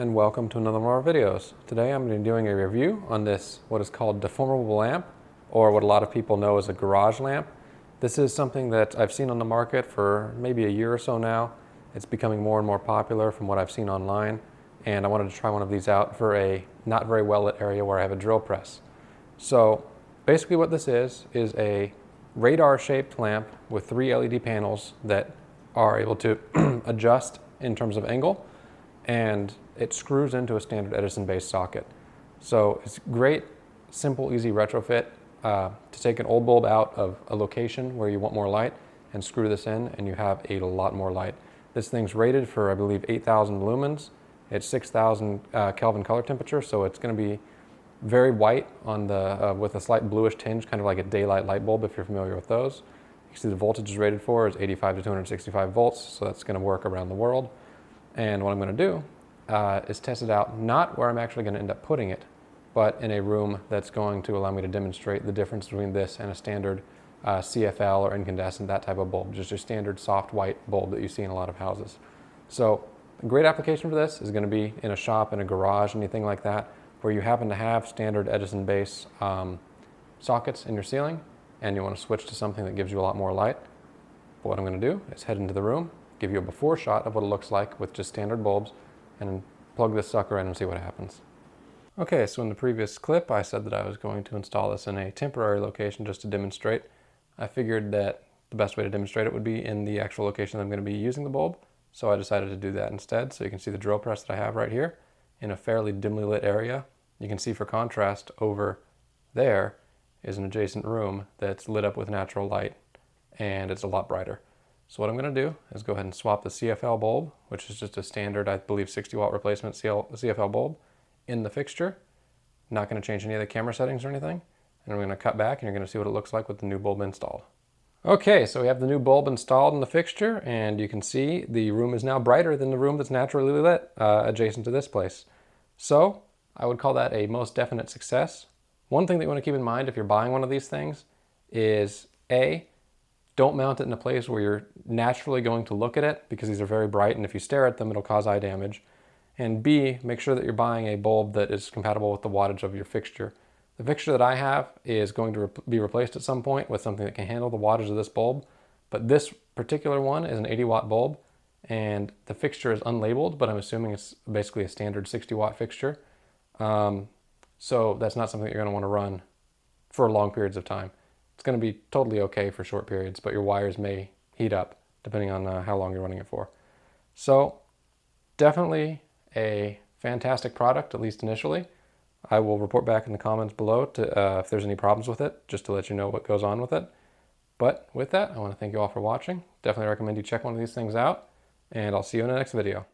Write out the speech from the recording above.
and welcome to another one of our videos. Today I'm going to be doing a review on this what is called deformable lamp, or what a lot of people know as a garage lamp. This is something that I've seen on the market for maybe a year or so now. It's becoming more and more popular from what I've seen online, and I wanted to try one of these out for a not very well lit area where I have a drill press. So basically what this is a radar shaped lamp with 3 LED panels that are able to adjust in terms of angle, and it screws into a standard Edison-based socket. So it's great, simple, easy retrofit to take an old bulb out of a location where you want more light and screw this in, and you have a lot more light. This thing's rated for, I believe, 8,000 lumens. It's 6,000 Kelvin color temperature, so it's going to be very white on the with a slight bluish tinge, kind of like a daylight light bulb if you're familiar with those. You can see the voltage is rated for is 85 to 265 volts, so that's going to work around the world. And what I'm going to do is test it out, not where I'm actually going to end up putting it, but in a room that's going to allow me to demonstrate the difference between this and a standard CFL or incandescent, that type of bulb, just a standard soft white bulb that you see in a lot of houses. So a great application for this is going to be in a shop, in a garage, anything like that, where you happen to have standard Edison-based sockets in your ceiling, and you want to switch to something that gives you a lot more light. But what I'm going to do is head into the room, give you a before shot of what it looks like with just standard bulbs, and plug this sucker in and see what happens. Okay, so in the previous clip I said that I was going to install this in a temporary location just to demonstrate. I figured that the best way to demonstrate it would be in the actual location that I'm going to be using the bulb, so I decided to do that instead. So you can see the drill press that I have right here in a fairly dimly lit area. You can see, for contrast, over there is an adjacent room that's lit up with natural light, and it's a lot brighter. So what I'm going to do is go ahead and swap the CFL bulb, which is just a standard, I believe, 60 watt replacement CFL bulb, in the fixture. Not going to change any of the camera settings or anything. And I'm going to cut back, and you're going to see what it looks like with the new bulb installed. Okay, so we have the new bulb installed in the fixture, and you can see the room is now brighter than the room that's naturally lit adjacent to this place. So I would call that a most definite success. One thing that you want to keep in mind if you're buying one of these things is A, don't mount it in a place where you're naturally going to look at it, because these are very bright, and if you stare at them it'll cause eye damage. And B, make sure that you're buying a bulb that is compatible with the wattage of your fixture. The fixture that I have is going to be replaced at some point with something that can handle the wattage of this bulb, but this particular one is an 80 watt bulb, and the fixture is unlabeled, but I'm assuming it's basically a standard 60 watt fixture. So that's not something that you're going to want to run for long periods of time. It's going to be totally okay for short periods, but your wires may heat up depending on how long you're running it for. So definitely a fantastic product, at least initially. I will report back in the comments below to, if there's any problems with it, just to let you know what goes on with it. But with that, I want to thank you all for watching. Definitely recommend you check one of these things out, and I'll see you in the next video.